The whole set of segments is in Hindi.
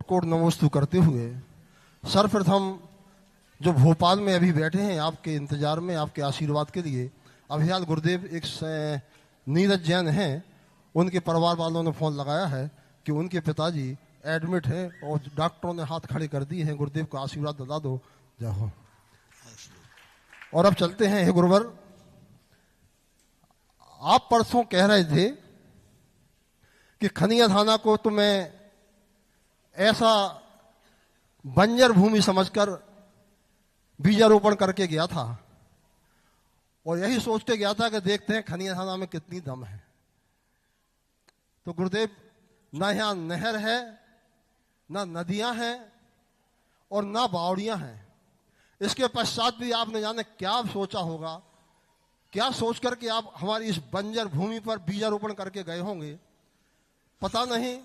कोट नमोस्तु करते हुए सर्वप्रथम जो भोपाल में अभी बैठे हैं आपके इंतजार में, आपके आशीर्वाद के लिए, अभियाल गुरुदेव एक नीरज जैन हैं, उनके परिवार वालों ने फ़ोन लगाया है कि उनके पिताजी एडमिट हैं और डॉक्टरों ने हाथ खड़े कर दिए हैं, गुरुदेव का आशीर्वाद दिला दो, जाओ। और अब चलते हैं। हे गुरुवर, आप परसों कह रहे थे कि खनिया थाना को तो मैं ऐसा बंजर भूमि समझकर बीजारोपण करके गया था और यही सोच के गया था कि देखते हैं खनिया थाना में कितनी दम है। तो गुरुदेव, ना यहाँ नहर है, ना नदियां हैं और ना बावड़ियां हैं। इसके पश्चात भी आपने जाने क्या सोचा होगा, क्या सोच करके आप हमारी इस बंजर भूमि पर बीजारोपण करके गए होंगे, पता नहीं।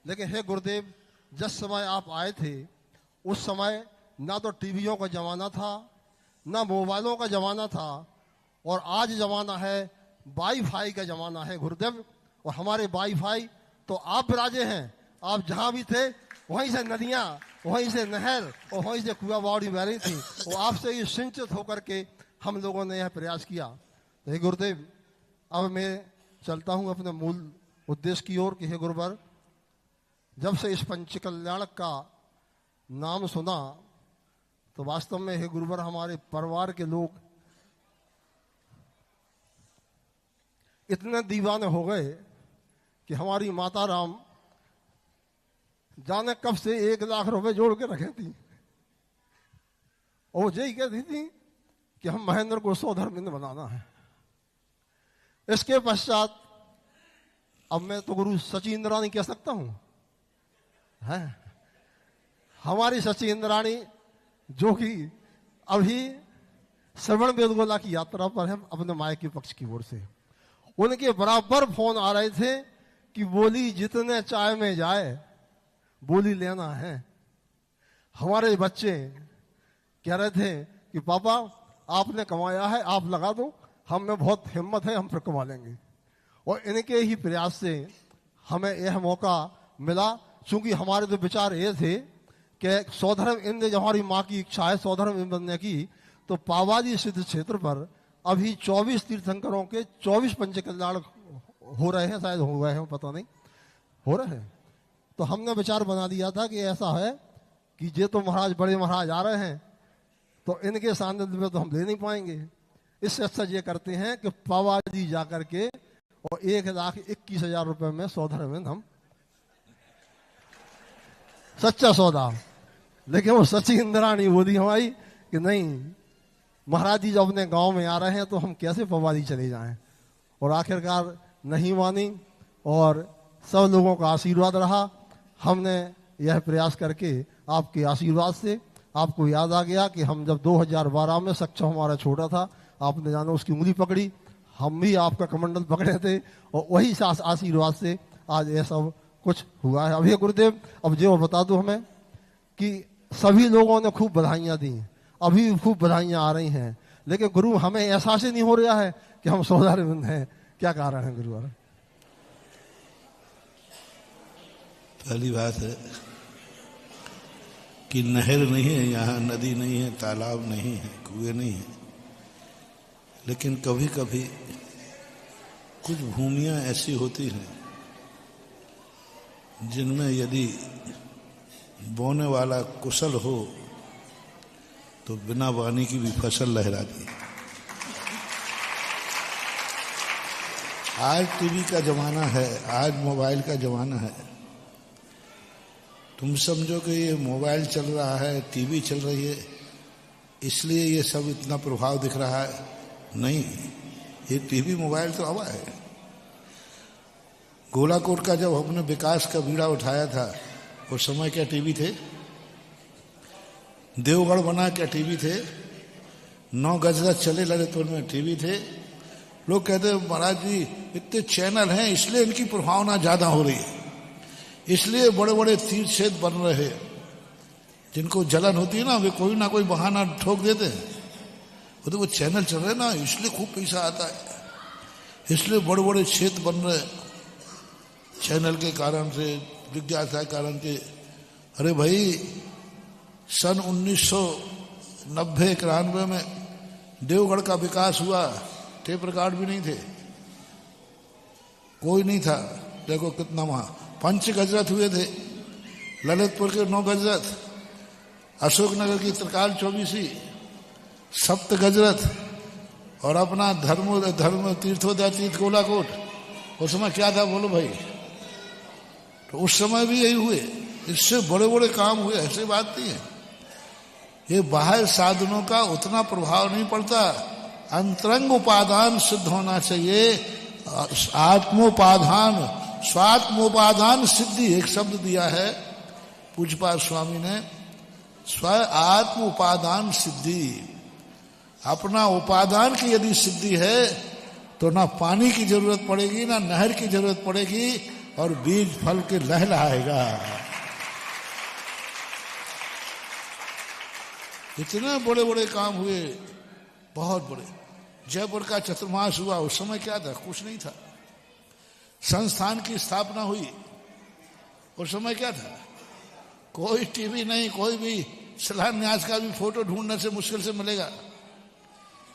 लेकिन हे गुरुदेव, जिस समय आप आए थे उस समय ना तो टीवियों का जमाना था, ना मोबाइलों का जमाना था, और आज जमाना है वाईफाई का जमाना है गुरुदेव। और हमारे वाईफाई तो आप राजे हैं, आप जहां भी थे वहीं से नदियां, वहीं से नहर और वहीं से कुआं बावड़ी बह रही थी, और आपसे ही सिंचित होकर के हम लोगों ने यह प्रयास किया। तो हे गुरुदेव, अब मैं चलता हूं अपने मूल उद्देश्य की ओर कि हे गुरुवर, जब से इस पंच कल्याण का नाम सुना तो वास्तव में हे गुरुवर हमारे परिवार के लोग इतने दीवाने हो गए कि हमारी माता राम जाने कब से 1 लाख रुपए जोड़ के रखे थी और यही कहती थी कि हम महेंद्र को सौधर्मिंद बनाना है। इसके पश्चात अब मैं तो गुरु सची इंद्राणी कह सकता हूं, है हमारी सची इंद्राणी, जो कि अभी श्रवण बेदगोला की यात्रा पर है अपने मायके पक्ष की ओर से। उनके बराबर फोन आ रहे थे कि बोली जितने चाय में जाए बोली लेना है। हमारे बच्चे कह रहे थे कि पापा आपने कमाया है, आप लगा दो, हम में बहुत हिम्मत है, हम फिर कमा लेंगे। और इनके ही प्रयास से हमें यह मौका मिला। चूंकि हमारे तो विचार ये थे कि सौधर्म इंद्र, जब हमारी माँ की इच्छा है सौधर्म इंद्र बनने की, तो पावाजी सिद्ध क्षेत्र पर अभी 24 तीर्थंकरों के 24 पंच कल्याण हो रहे हैं, शायद हो गए हैं, पता नहीं, हो रहे हैं। तो हमने विचार बना दिया था कि ऐसा है कि ये तो महाराज बड़े महाराज आ रहे हैं, तो इनके सानिध्य में तो हम ले नहीं पाएंगे। इससे अच्छा ये करते हैं कि पावाजी जाकर के और 1,21,000 रुपए में सौधर्म हम सच्चा सौदा। लेकिन वो सच्ची इंद्राणी बोली हमारी कि नहीं, महाराज जी जब अपने गांव में आ रहे हैं तो हम कैसे पवादी चले जाएं। और आखिरकार नहीं मानी और सब लोगों का आशीर्वाद रहा। हमने यह प्रयास करके आपके आशीर्वाद से आपको याद आ गया कि हम जब 2012 में सक्षम हमारा छोटा था, आपने जाना उसकी उंगली पकड़ी, हम भी आपका कमंडल पकड़े थे, और वही आशीर्वाद से आज ये सब कुछ हुआ है। अभी गुरुदेव, अब जो बता दो हमें कि सभी लोगों ने खूब बधाइयाँ दी, अभी खूब बधाइयाँ आ रही हैं, लेकिन गुरु हमें एहसास ही नहीं हो रहा है कि हम सौदारिंद हैं। क्या कारण है गुरु? पहली बात है कि नहर नहीं है यहाँ, नदी नहीं है, तालाब नहीं है, कुएं नहीं है, लेकिन कभी कभी कुछ भूमियां ऐसी होती हैं जिनमें यदि बोने वाला कुशल हो तो बिना पानी की भी फसल लहराती है। आज टीवी का जमाना है, आज मोबाइल का जमाना है। तुम समझो कि ये मोबाइल चल रहा है, टीवी चल रही है, इसलिए ये सब इतना प्रभाव दिख रहा है। नहीं, ये टीवी मोबाइल तो हवा है। गोलाकोट का जब हमने विकास का बीड़ा उठाया था, उस समय क्या टीवी थे? देवगढ़ बना क्या टीवी थे? 9 गजरा चले लगे तो उनमें टीवी थे। लोग कहते महाराज जी इतने चैनल हैं इसलिए इनकी प्रभावना ज्यादा हो रही है, इसलिए बड़े बड़े तीर्थ क्षेत्र बन रहे हैं। जिनको जलन होती है ना, वे कोई ना कोई बहाना ठोक देते हैं, वो तो वो चैनल चल रहे ना इसलिए खूब पैसा आता है, इसलिए बड़े बड़े क्षेत्र बन रहे चैनल के कारण से, जिज्ञासा के कारण से। अरे भाई, सन 1990-91 में देवगढ़ का विकास हुआ, टेप रिकॉर्ड भी नहीं थे, कोई नहीं था। देखो कितना वहां पंच गजरत हुए थे, ललितपुर के 9 गजरत, अशोकनगर की त्रिकाल 24, सप्त गजरत, और अपना धर्म तीर्थोदय तीर्थ गोलाकोट। उस समय क्या था बोलो भाई? तो उस समय भी यही हुए, इससे बड़े बड़े काम हुए, ऐसी बात नहीं है। ये बाहर साधनों का उतना प्रभाव नहीं पड़ता, अंतरंग उपादान सिद्ध होना चाहिए। आत्मोपादान, स्वात्मोपादान सिद्धि एक शब्द दिया है पूज्यपाद स्वामी ने, स्व आत्म उपादान सिद्धि। अपना उपादान की यदि सिद्धि है तो ना पानी की जरूरत पड़ेगी, ना नहर की जरूरत पड़ेगी, और बीज फल के लहलहाएगा। इतने बड़े बड़े काम हुए, बहुत बड़े। जयपुर का चतुर्मास हुआ, उस समय क्या था? कुछ नहीं था। संस्थान की स्थापना हुई, उस समय क्या था? कोई टीवी नहीं, कोई भी शिलान्यास का भी फोटो ढूंढने से मुश्किल से मिलेगा।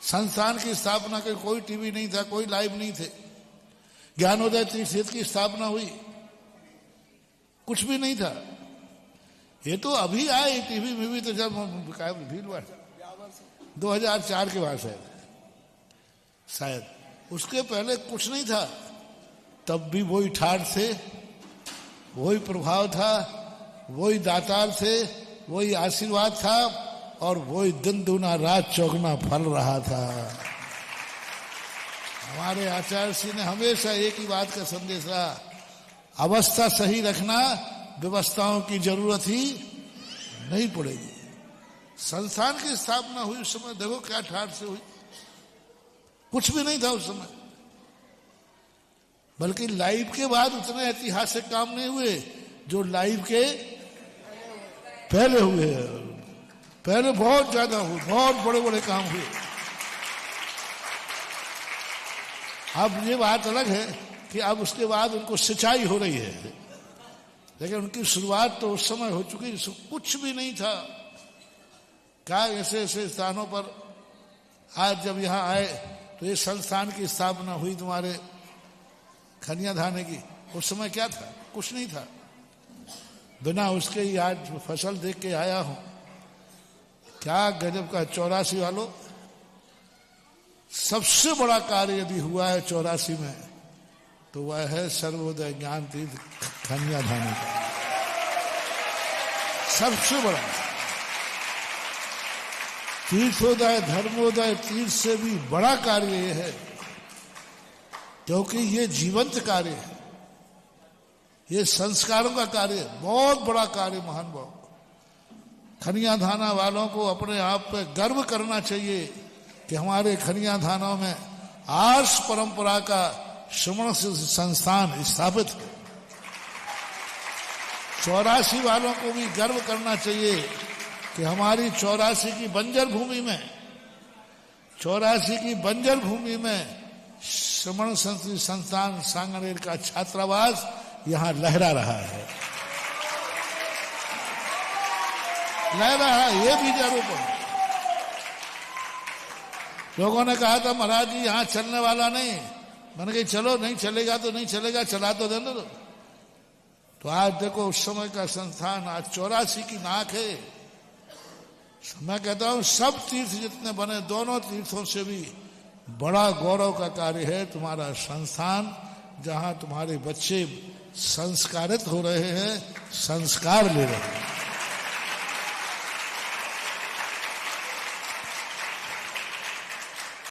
संस्थान की स्थापना के कोई टीवी नहीं था, कोई लाइव नहीं थे। ज्ञानोदय तीर्थ की स्थापना हुई, कुछ भी नहीं था। ये तो अभी आए टीवी में भी, तो जब भीड़ 2004 के बाद शायद, उसके पहले कुछ नहीं था। तब भी वही ठाठ थे, वही प्रभाव था, वही दातार थे, वही आशीर्वाद था, और वही दिन दूना रात चौगुना फल रहा था। हमारे आचार्य श्री ने हमेशा एक ही बात का संदेश रहा, अवस्था सही रखना, व्यवस्थाओं की जरूरत ही नहीं पड़ेगी। संस्थान की स्थापना हुई उस समय, देखो क्या ठाठ से हुई, कुछ भी नहीं था उस समय। बल्कि लाइव के बाद उतने ऐतिहासिक काम नहीं हुए जो लाइव के पहले हुए। पहले बहुत ज्यादा हुए, बहुत बड़े बड़े काम हुए। अब ये बात अलग है कि अब उसके बाद उनको सिंचाई हो रही है, लेकिन उनकी शुरुआत तो उस समय हो चुकी, कुछ भी नहीं था। क्या ऐसे ऐसे स्थानों पर आज जब यहां आए तो ये संस्थान की स्थापना हुई तुम्हारे खनिया धाने की, उस समय क्या था? कुछ नहीं था। बिना उसके ही आज फसल देख के आया हूं, क्या गजब का। 84 वालों, सबसे बड़ा कार्य यदि हुआ है 84 में तो वह है सर्वोदय ज्ञान तीर्थ खनिया धाने का, सबसे बड़ा। तीर्थोदय धर्मोदय तीर्थ से भी बड़ा कार्य यह है, क्योंकि ये जीवंत कार्य है, ये संस्कारों का कार्य, बहुत बड़ा कार्य। महान भाव, खनिया धाना वालों को अपने आप पे गर्व करना चाहिए कि हमारे खनिया धानों में आर्ष परंपरा का श्रवण संस्थान स्थापित है। 84 वालों को भी गर्व करना चाहिए कि हमारी 84 की बंजर भूमि में, 84 की बंजर भूमि में श्रवण संस्थान सांगनेर का छात्रावास यहां लहरा रहा है, लहरा है। ये बीजारोपण, लोगों ने कहा था महाराज जी यहां चलने वाला नहीं, मैंने कहा चलो, नहीं चलेगा तो नहीं चलेगा, चला तो देना दो। तो आज देखो उस समय का संस्थान आज 84 की नाक है। मैं कहता हूं सब तीर्थ जितने बने, दोनों तीर्थों से भी बड़ा गौरव का कार्य है तुम्हारा संस्थान, जहां तुम्हारे बच्चे संस्कारित हो रहे हैं, संस्कार ले रहे हैं।